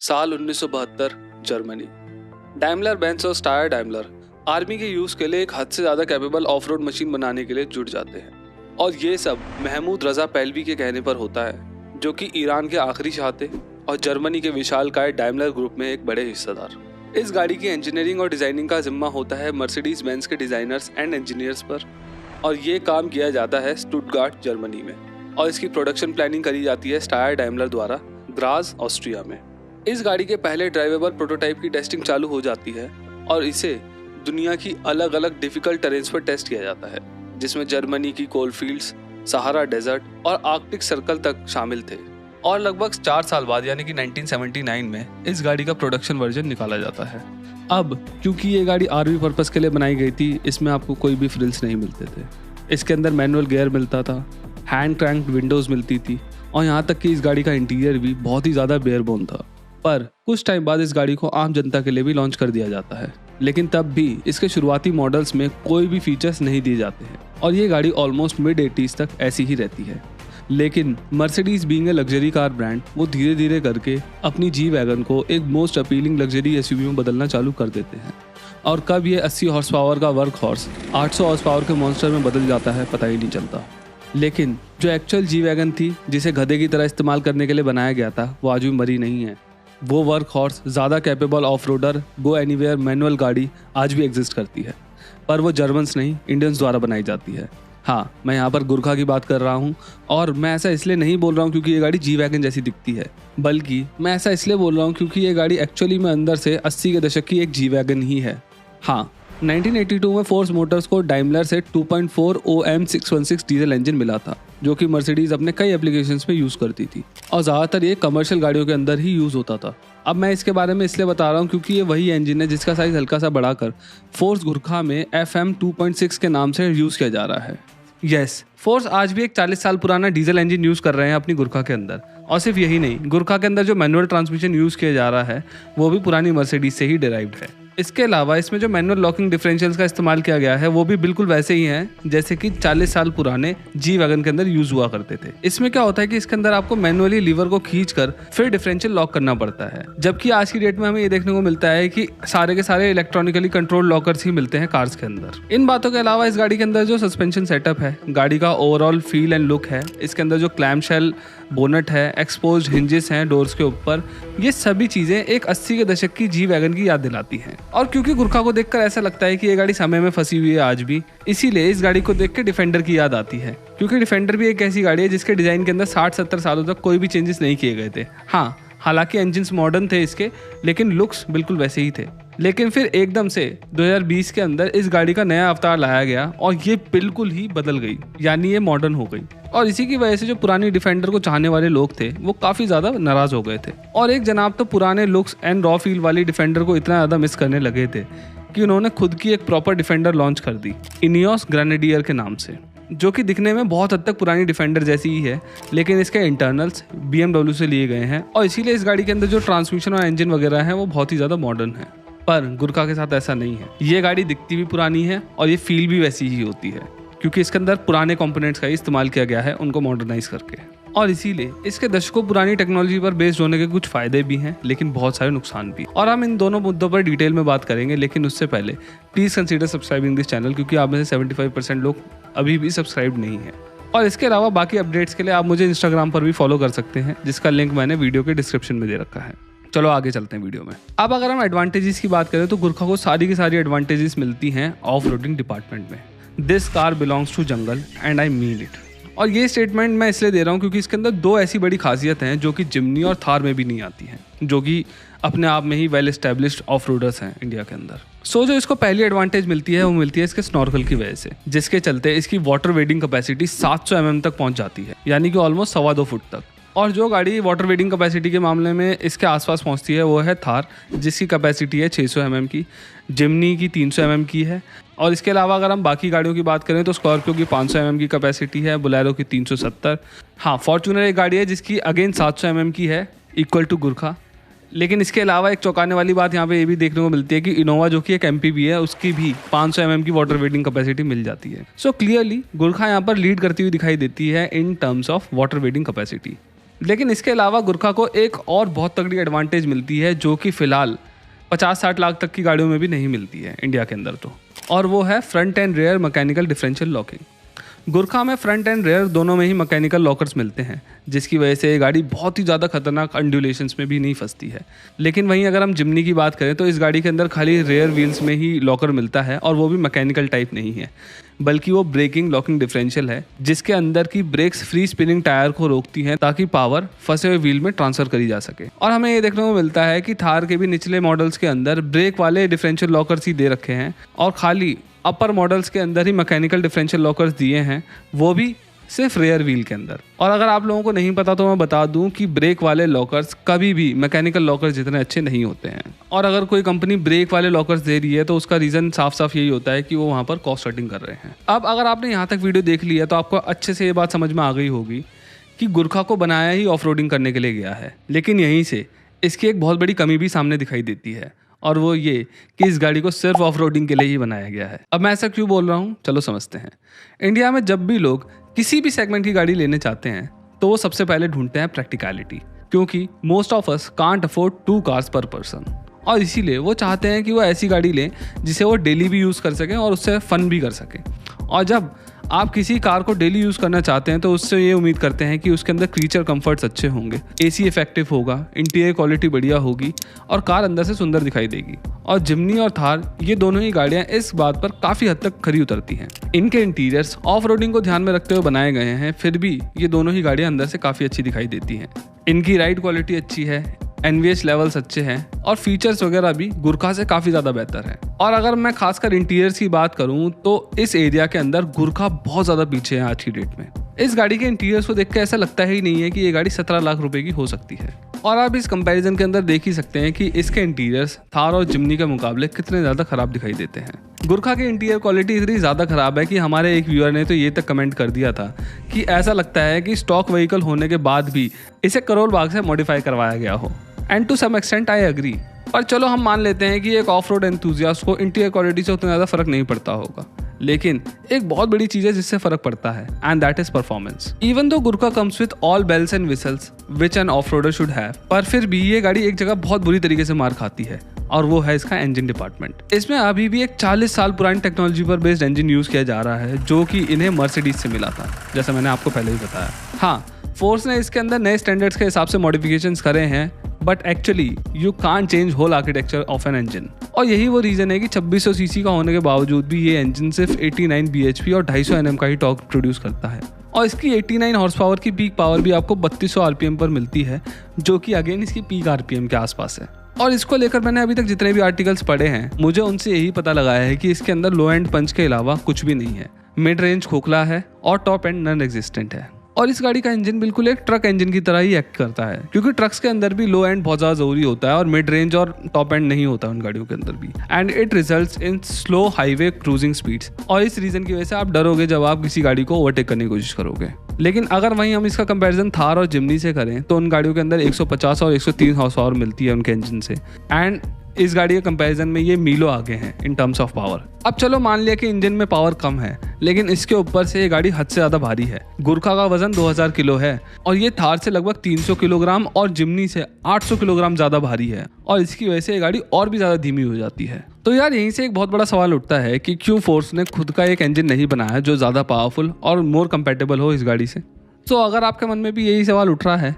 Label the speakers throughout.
Speaker 1: साल 1972 Germany. Daimler Benz और stair Daimler army के यूज के लिए एक हद से ज्यादा कैपेबल ऑफ रोड मशीन बनाने के लिए जुट जाते हैं और ये सब महमूद रजा पहलवी के कहने पर होता है, जो कि ईरान के आखिरी शाह थे और जर्मनी के विशालकाय डाइमलर ग्रुप में एक बड़े हिस्सेदार। इस गाड़ी की इंजीनियरिंग और डिजाइनिंग का जिम्मा होता है मर्सिडीज बेंज के डिजाइनर्स एंड इंजीनियर्स पर और ये काम किया जाता है स्टुटगार्ट जर्मनी में और इसकी प्रोडक्शन प्लानिंग करी जाती है स्टायर डाइमलर द्वारा ग्राज ऑस्ट्रिया में। इस गाड़ी के पहले ड्राइवेबल प्रोटोटाइप की टेस्टिंग चालू हो जाती है और इसे दुनिया की अलग अलग डिफिकल्ट टेरेन्स पर टेस्ट किया जाता है, जिसमें जर्मनी की कोलफील्ड्स, सहारा डेजर्ट और आर्कटिक सर्कल तक शामिल थे। और लगभग 4 साल बाद यानी कि 1979 में इस गाड़ी का प्रोडक्शन वर्जन निकाला जाता है। अब क्योंकि ये गाड़ी आर्मी पर्पस के लिए बनाई गई थी, इसमें आपको कोई भी फ्रिल्स नहीं मिलते थे। इसके अंदर मैनुअल गियर मिलता था, हैंड क्रैंक्ड विंडोज मिलती थी और यहाँ तक कि इस गाड़ी का इंटीरियर भी बहुत ही ज़्यादा बेयरबोन था। पर कुछ टाइम बाद इस गाड़ी को आम जनता के लिए भी लॉन्च कर दिया जाता है, लेकिन तब भी इसके शुरुआती मॉडल्स में कोई भी फीचर्स नहीं दिए जाते हैं और ये गाड़ी ऑलमोस्ट मिड 80s तक ऐसी ही रहती है। लेकिन Mercedes being a luxury car brand, वो धीरे धीरे करके अपनी जी वैगन को एक मोस्ट अपीलिंग लग्जरी एसयूवी में बदलना चालू कर देते हैं और कब ये 80 हॉर्स पावर का वर्क हॉर्स 800 हॉर्स पावर के मॉन्स्टर में बदल जाता है पता ही नहीं चलता। लेकिन जो एक्चुअल जी वैगन थी, जिसे गधे की तरह इस्तेमाल करने के लिए बनाया गया था, वो आज भी मरी नहीं है। वो वर्क हॉर्स, ज़्यादा capable off roader, go anywhere manual गाड़ी आज भी एग्जिस्ट करती है, पर वो जर्मन्स नहीं, इंडियंस द्वारा बनाई जाती है। हाँ, मैं यहाँ पर गुरखा की बात कर रहा हूँ और मैं ऐसा इसलिए नहीं बोल रहा हूँ क्योंकि ये गाड़ी जी वैगन जैसी दिखती है, बल्कि मैं ऐसा इसलिए बोल रहा हूँ क्योंकि ये गाड़ी एक्चुअली में अंदर से 80 के दशक की एक जी वैगन ही है। हाँ, 1982 में फोर्स मोटर्स को डाइमलर से 2.4 OM616 डीजल इंजन मिला था, जो कि मर्सिडीज अपने कई एप्लीकेशंस में यूज़ करती थी और ज़्यादातर ये कमर्शियल गाड़ियों के अंदर ही यूज़ होता था। अब मैं इसके बारे में इसलिए बता रहा हूँ क्योंकि ये वही इंजन है जिसका साइज़ हल्का सा बढ़ाकर फोर्स गुरखा में FM 2.6 के नाम से यूज़ किया जा रहा है। यस, फोर्स आज भी एक 40 साल पुराना डीजल इंजन यूज़ कर रहे हैं अपनी गुरखा के अंदर। और सिर्फ यही नहीं, गुरखा के अंदर जो मैनुअल ट्रांसमिशन यूज़ किया जा रहा है वो भी पुरानी मर्सिडीज से ही डिराइव्ड है। इसके अलावा इसमें जो मैनुअल लॉकिंग डिफरेंशियल्स का इस्तेमाल किया गया है वो भी बिल्कुल वैसे ही हैं जैसे कि 40 साल पुराने जी वैगन के अंदर यूज हुआ करते थे। इसमें क्या होता है कि इसके अंदर आपको मैनुअली लीवर को खींचकर फिर डिफरेंशियल लॉक करना पड़ता है, जबकि आज की डेट में हमें ये देखने को मिलता है कि सारे के सारे इलेक्ट्रॉनिकली कंट्रोल लॉकर्स ही मिलते हैं कार्स के अंदर। इन बातों के अलावा इस गाड़ी के अंदर जो सस्पेंशन सेटअप है, गाड़ी का ओवरऑल फील एंड लुक है, इसके अंदर जो क्लैम शेल बोनट है, एक्सपोज्ड हिंजेस हैं डोर्स के ऊपर, ये सभी चीजें एक 80 के दशक की जी वैगन की याद दिलाती हैं। और क्योंकि गुरखा को देखकर ऐसा लगता है कि ये गाड़ी समय में फंसी हुई है आज भी, इसीलिए इस गाड़ी को देख के डिफेंडर की याद आती है, क्योंकि डिफेंडर भी एक ऐसी गाड़ी है जिसके डिजाइन के अंदर 60-70 सालों तक कोई भी चेंजेस नहीं किए गए थे। हाँ, हालांकि इंजन्स मॉडर्न थे इसके, लेकिन लुक्स बिल्कुल वैसे ही थे। लेकिन फिर एकदम से 2020 के अंदर इस गाड़ी का नया अवतार लाया गया और ये बिल्कुल ही बदल गई, यानी ये मॉडर्न हो गई। और इसी की वजह से जो पुरानी डिफेंडर को चाहने वाले लोग थे वो काफी ज्यादा नाराज हो गए थे और एक जनाब तो पुराने लुक्स एंड रॉ फील वाली डिफेंडर को इतना ज्यादा मिस करने लगे थे कि उन्होंने खुद की एक प्रॉपर डिफेंडर लॉन्च कर दी, इनियोस ग्रेनेडियर के नाम से, जो कि दिखने में बहुत हद तक पुरानी डिफेंडर जैसी ही है, लेकिन इसके इंटरनल्स BMW से लिए गए हैं और इसीलिए इस गाड़ी के अंदर जो ट्रांसमिशन और इंजन वगैरह है वो बहुत ही ज़्यादा मॉडर्न है। पर गुरखा के साथ ऐसा नहीं है, ये गाड़ी दिखती भी पुरानी है और ये फील भी वैसी ही होती है क्योंकि इसके अंदर पुराने कंपोनेंट्स का ही इस्तेमाल किया गया है उनको मॉडर्नाइज करके। और इसीलिए इसके दशकों पुरानी टेक्नोलॉजी पर बेस्ड होने के कुछ फायदे भी हैं, लेकिन बहुत सारे नुकसान भी। और हम इन दोनों मुद्दों पर डिटेल में बात करेंगे, लेकिन उससे पहले please consider subscribing this channel, क्योंकि आप में से 75% लोग अभी भी सब्सक्राइब नहीं है। और इसके अलावा बाकी अपडेट्स के लिए आप मुझे इंस्टाग्राम पर भी फॉलो कर सकते हैं, जिसका लिंक मैंने वीडियो के डिस्क्रिप्शन में दे रखा है। चलो आगे चलते हैं वीडियो में। अब अगर हम एडवांटेजेस की बात करें तो गुरखा को सारी की सारी एडवांटेजेस मिलती हैं ऑफ रोडिंग डिपार्टमेंट में। This car belongs to jungle and I mean it. और ये स्टेटमेंट मैं इसलिए दे रहा हूँ क्योंकि इसके अंदर 2 ऐसी बड़ी खासियत हैं जो कि जिम्नी और थार में भी नहीं आती हैं, जो कि अपने आप में ही वेल एस्टेब्लिश्ड ऑफ रोडर्स हैं इंडिया के अंदर। सो जो इसको पहली एडवांटेज मिलती है वो मिलती है इसके स्नॉर्कल की वजह से, जिसके चलते इसकी वाटर वेडिंग कैपेसिटी 700 mm तक पहुंच जाती है, यानी कि ऑलमोस्ट 2.25 फुट तक। और जो गाड़ी वाटर वेडिंग कैपेसिटी के मामले में इसके आसपास पहुंचती है वो है थार, जिसकी कैपेसिटी है 600 mm की, जिम्नी की 300 mm की है। और इसके अलावा अगर हम बाकी गाड़ियों की बात करें तो स्कॉर्पियो की 500 mm की कैपेसिटी है, बोलेरो की 370। हाँ, फॉर्च्यूनर एक गाड़ी है जिसकी अगेन 700 mm की है, इक्वल टू गुरखा। लेकिन इसके अलावा एक चौंकाने वाली बात यहाँ पे ये भी देखने को मिलती है कि इनोवा जो कि एक MPV है, उसकी भी 500 mm की वाटर वेडिंग कैपेसिटी मिल जाती है। सो क्लियरली गुरखा यहाँ पर लीड करती हुई दिखाई देती है in terms of water wedding capacity. लेकिन इसके अलावा गुरखा को एक और बहुत तगड़ी एडवांटेज मिलती है जो कि फ़िलहाल 50-60 लाख तक की गाड़ियों में भी नहीं मिलती है इंडिया के अंदर तो, और वो है front and rear mechanical differential locking. Gurkha में फ्रंट एंड रेयर दोनों में ही मैकेनिकल लॉकर्स मिलते हैं, जिसकी वजह से ये गाड़ी बहुत ही ज़्यादा खतरनाक अंडुलेशंस में भी नहीं फंसती है। लेकिन वहीं अगर हम जिमनी की बात करें तो इस गाड़ी के अंदर खाली रेयर व्हील्स में ही लॉकर मिलता है, और वो भी मैकेनिकल टाइप नहीं है, बल्कि वो ब्रेकिंग लॉकिंग डिफरेंशियल है, जिसके अंदर की ब्रेक्स फ्री स्पिनिंग टायर को रोकती हैं ताकि पावर फंसे हुए व्हील में ट्रांसफर करी जा सके। और हमें ये देखने को मिलता है कि थार के भी निचले मॉडल्स के अंदर ब्रेक वाले डिफरेंशियल लॉकर्स ही दे रखे हैं, और खाली अपर मॉडल्स के अंदर ही मैकेनिकल डिफरेंशियल लॉकर्स दिए हैं, वो भी सिर्फ रेयर व्हील के अंदर। और अगर आप लोगों को नहीं पता तो मैं बता दूं कि ब्रेक वाले लॉकर्स कभी भी मैकेनिकल लॉकर्स जितने अच्छे नहीं होते हैं, और अगर कोई कंपनी ब्रेक वाले लॉकर्स दे रही है तो उसका रीज़न साफ साफ यही होता है कि वो वहाँ पर कॉस्ट कटिंग कर रहे हैं। अब अगर आपने यहाँ तक वीडियो देख ली है तो आपको अच्छे से ये बात समझ में आ गई होगी कि गुरखा को बनाया ही ऑफ रोडिंग करने के लिए गया है, लेकिन यहीं से इसकी एक बहुत बड़ी कमी भी सामने दिखाई देती है, और वो ये कि इस गाड़ी को सिर्फ ऑफ रोडिंग के लिए ही बनाया गया है। अब मैं ऐसा क्यों बोल रहा हूँ, चलो समझते हैं। इंडिया में जब भी लोग किसी भी सेगमेंट की गाड़ी लेने चाहते हैं तो वो सबसे पहले ढूंढते हैं प्रैक्टिकलिटी, क्योंकि most of us can't afford 2 cars पर पर्सन, और इसीलिए वो चाहते हैं कि वो ऐसी गाड़ी लें जिसे वो डेली भी यूज़ कर सकें और उससे फन भी कर सकें। और जब आप किसी कार को डेली यूज़ करना चाहते हैं तो उससे ये उम्मीद करते हैं कि उसके अंदर क्रीचर कंफर्ट्स अच्छे होंगे, एसी इफेक्टिव होगा, इंटीरियर क्वालिटी बढ़िया होगी, और कार अंदर से सुंदर दिखाई देगी। और जिमनी और थार ये दोनों ही गाड़ियाँ इस बात पर काफ़ी हद तक खरी उतरती हैं। इनके इंटीरियर्स ऑफ रोडिंग को ध्यान में रखते हुए बनाए गए हैं, फिर भी ये दोनों ही गाड़ियाँ अंदर से काफ़ी अच्छी दिखाई देती हैं। इनकी राइड क्वालिटी अच्छी है, एनवीएच लेवल्स अच्छे हैं, और फीचर्स वगैरह भी गुरखा से काफ़ी ज़्यादा बेहतर है। और अगर मैं खासकर इंटीरियर्स की बात करूं तो इस एरिया के अंदर गुरखा बहुत ज़्यादा पीछे है आज की डेट में। इस गाड़ी के इंटीरियर्स को देख के ऐसा लगता ही नहीं है कि ये गाड़ी 17 लाख रुपए की हो सकती है। और आप इस कंपैरिजन के अंदर देख ही सकते हैं कि इसके इंटीरियर्स थार और जिमनी के मुकाबले कितने ज़्यादा ख़राब दिखाई देते हैं। गुरखा की इंटीरियर क्वालिटी इतनी ज़्यादा ख़राब है कि हमारे एक व्यूअर ने तो ये तक कमेंट कर दिया था कि ऐसा लगता है कि स्टॉक व्हीकल होने के बाद भी इसे करोल बाग से मॉडिफाई करवाया गया हो। And to some extent I agree, पर चलो हम मान लेते हैं कि एक ऑफ रोड एंथुजियास्ट को इंटीरियर क्वालिटी से उतना ज़्यादा फर्क नहीं पड़ता होगा, लेकिन एक बहुत बड़ी चीज़ है जिससे फर्क पड़ता है, and that is performance. Even though Gurkha comes with all bells and whistles which an off roader should have, पर फिर भी ये गाड़ी एक जगह बहुत बुरी तरीके से मार खाती है, और वो है इसका इंजन डिपार्टमेंट। इसमें अभी भी एक 40 साल पुरानी टेक्नोलॉजी पर बेस्ड इंजन यूज किया जा रहा है, जो कि इन्हें मर्सिडीज से मिला था, जैसा मैंने आपको पहले ही बताया। हाँ, फोर्स ने इसके अंदर नए स्टैंडर्ड्स के हिसाब से मॉडिफिकेशंस करे हैं, but actually you can't change whole architecture of an engine. और यही वो रीज़न है कि 2600 सीसी का होने के बावजूद भी ये इंजन सिर्फ 89 bhp और 250 Nm का ही टॉर्क प्रोड्यूस करता है, और इसकी 89 हॉर्स पावर की पीक पावर भी आपको 3200 RPM पर मिलती है, जो कि अगेन इसकी पीक RPM के आसपास है। और इसको लेकर मैंने अभी तक जितने भी आर्टिकल्स पढ़े हैं, मुझे उनसे यही पता लगाया है कि इसके अंदर लो एंड पंच के अलावा कुछ भी नहीं है। मिड रेंज खोखला है और टॉप एंड नॉन एग्जिस्टेंट है। और इस गाड़ी का इंजन बिल्कुल एक ट्रक इंजन की तरह ही एक्ट करता है, क्योंकि ट्रक्स के अंदर भी लो एंड बहुत ज़्यादा ज़रूरी होता है और मिड रेंज और टॉप एंड नहीं होता उन गाड़ियों के अंदर भी। And it results in slow highway cruising speeds, और इस रीज़न की वजह से आप डरोगे जब आप किसी गाड़ी को ओवरटेक करने की कोशिश करोगे। लेकिन अगर वहीं हम इसका कंपैरिजन थार और जिमनी से करें तो उन गाड़ियों के अंदर 150 और 103 हॉर्स पावर मिलती है उनके इंजन से, एंड इस गाड़ी के कंपैरिजन में ये मीलों आगे हैं इन टर्म्स ऑफ पावर। अब चलो मान लिया कि इंजन में पावर कम है, लेकिन इसके ऊपर से ये गाड़ी हद से ज़्यादा भारी है। गुरखा का वजन 2000 किलो है, और ये थार से लगभग 300 किलोग्राम और जिमनी से 800 किलोग्राम ज़्यादा भारी है, और इसकी वजह से ये गाड़ी और भी ज़्यादा धीमी हो जाती है। तो यार यहीं से एक बहुत बड़ा सवाल उठता है कि क्यों फोर्स ने खुद का एक इंजन नहीं बनाया जो ज़्यादा पावरफुल और मोर कंपेटेबल हो इस गाड़ी से। तो अगर आपके मन में भी यही सवाल उठ रहा है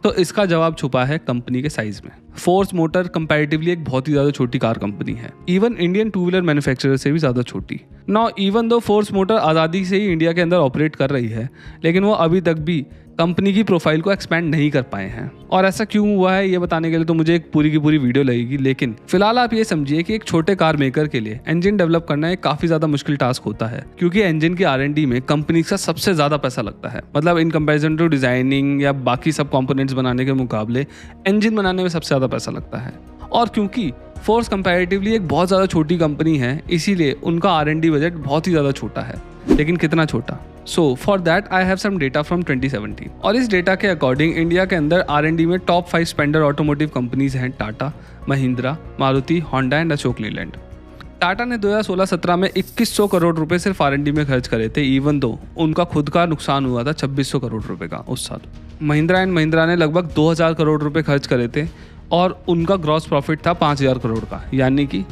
Speaker 1: तो इसका जवाब छुपा है कंपनी के साइज में। फोर्स मोटर कंपैरेटिवली एक बहुत ही ज़्यादा छोटी कार कंपनी है, even Indian two wheeler manufacturer से भी ज़्यादा छोटी। Now even though force motor आज़ादी से ही इंडिया के अंदर ऑपरेट कर रही है, लेकिन वो अभी तक भी कंपनी की प्रोफाइल को एक्सपेंड नहीं कर पाए हैं। और ऐसा क्यों हुआ है ये बताने के लिए तो मुझे एक पूरी की पूरी वीडियो लगेगी, लेकिन फिलहाल आप ये समझिए कि एक छोटे कार मेकर के लिए इंजन डेवलप करना एक काफ़ी ज़्यादा मुश्किल टास्क होता है, क्योंकि इंजन की R&D में कंपनी का सबसे ज़्यादा पैसा लगता है। मतलब इन कंपेरिजन टू डिज़ाइनिंग या बाकी सब कॉम्पोनेंट्स बनाने के मुकाबले इंजन बनाने में सबसे ज़्यादा पैसा लगता है। और क्योंकि फोर्स कंपैरेटिवली एक बहुत ज़्यादा छोटी कंपनी है, इसीलिए उनका R&D बजट बहुत ही ज़्यादा छोटा है। लेकिन कितना छोटा? So for that I have some data from 2017, और इस डेटा के अकॉर्डिंग इंडिया के अंदर R&D में टॉप 5 स्पेंडर ऑटोमोटिव कंपनीज हैं टाटा, महिंद्रा, मारुति, होंडा एंड अशोक लीलैंड। टाटा ने 2016-17 में 2100 करोड़ रुपए सिर्फ R&D में खर्च करे थे, इवन दो उनका खुद का नुकसान हुआ था 2600 करोड़ रुपए का उस साल। महिंद्रा एंड महिंद्रा ने लगभग 2000 करोड़ रुपए खर्च करे थे और उनका ग्रॉस प्रॉफिट था 5000 करोड़ का, यानी कि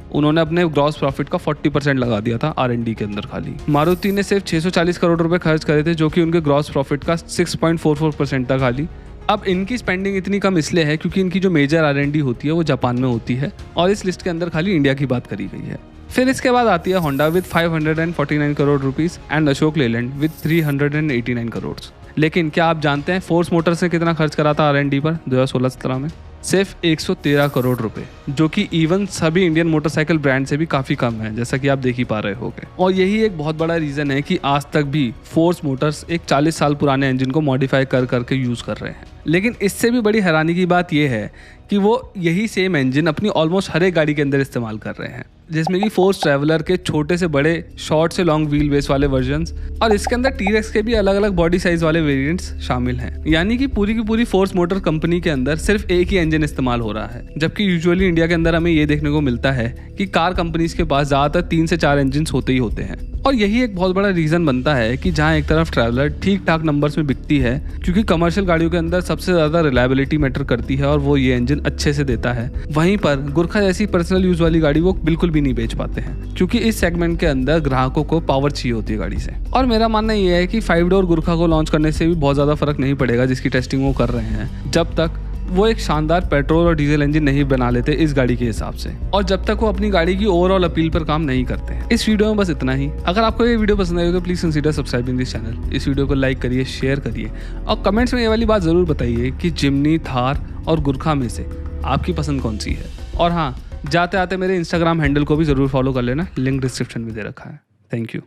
Speaker 1: उन्होंने अपने ग्रॉस प्रॉफिट का 40% लगा दिया था R&D के अंदर खाली। मारुति ने सिर्फ 640 करोड़ रुपए खर्च करे थे, जो कि उनके ग्रॉस प्रॉफिट का 6.44% था खाली। अब इनकी स्पेंडिंग इतनी कम इसलिए है क्योंकि इनकी जो मेजर R&D होती है वो जापान में होती है और इस लिस्ट के अंदर खाली इंडिया की बात करी गई है। फिर इसके बाद आती है Honda with 549 crore rupees and Ashok Leyland with 389 crore. लेकिन क्या आप जानते हैं फोर्स मोटर्स ने कितना खर्च करा था R&D पर 2016-17 में? सिर्फ 113 करोड़ रुपए, जो कि इवन सभी इंडियन मोटरसाइकिल ब्रांड से भी काफ़ी कम है, जैसा कि आप देख ही पा रहे होंगे। और यही एक बहुत बड़ा रीज़न है कि आज तक भी फोर्स मोटर्स एक 40 साल पुराने इंजन को मॉडिफाई कर करके यूज़ कर रहे हैं। लेकिन इससे भी बड़ी हैरानी की बात यह है कि वो यही सेम इंजन अपनी ऑलमोस्ट हर एक गाड़ी के अंदर इस्तेमाल कर रहे हैं, जिसमें कि फोर्स ट्रैवलर के छोटे से बड़े, शॉर्ट से लॉन्ग व्हील बेस वाले वर्जन्स और इसके अंदर T-Rex के भी अलग अलग बॉडी साइज वाले वेरिएंट्स शामिल हैं। यानी कि पूरी की पूरी फोर्स मोटर कंपनी के अंदर सिर्फ एक ही इंजन इस्तेमाल हो रहा है, जबकि यूजुअली इंडिया के अंदर हमें ये देखने को मिलता है कि कार कंपनीज के पास ज़्यादातर 3 से 4 इंजन होते ही होते हैं। और यही एक बहुत बड़ा रीज़न बनता है कि जहाँ एक तरफ ट्रैवलर ठीक ठाक नंबर्स में बिकती है, क्योंकि कमर्शियल गाड़ियों के अंदर सबसे ज़्यादा रिलायबिलिटी मैटर करती है और वो ये इंजन अच्छे से देता है, वहीं पर गुरखा जैसी पर्सनल यूज़ वाली गाड़ी वो बिल्कुल भी नहीं बेच पाते हैं, क्योंकि इस सेगमेंट के अंदर ग्राहकों को पावर चाहिए होती है गाड़ी से। और मेरा मानना ये है कि 5 डोर गुरखा को लॉन्च करने से भी बहुत ज़्यादा फर्क नहीं पड़ेगा, जिसकी टेस्टिंग वो कर रहे हैं, जब तक वो एक शानदार पेट्रोल और डीजल इंजन नहीं बना लेते इस गाड़ी के हिसाब से, और जब तक वो अपनी गाड़ी की ओवरऑल अपील पर काम नहीं करते हैं। इस वीडियो में बस इतना ही। अगर आपको ये वीडियो पसंद आई तो please consider subscribing this channel. इस वीडियो को लाइक करिए, शेयर करिए और कमेंट्स में ये वाली बात ज़रूर बताइए कि जिमनी, थार और गुरखा में से आपकी पसंद कौन सी है। और हाँ, जाते आते मेरे इंस्टाग्राम हैंडल को भी ज़रूर फॉलो कर लेना, लिंक डिस्क्रिप्शन में दे रखा है। Thank you.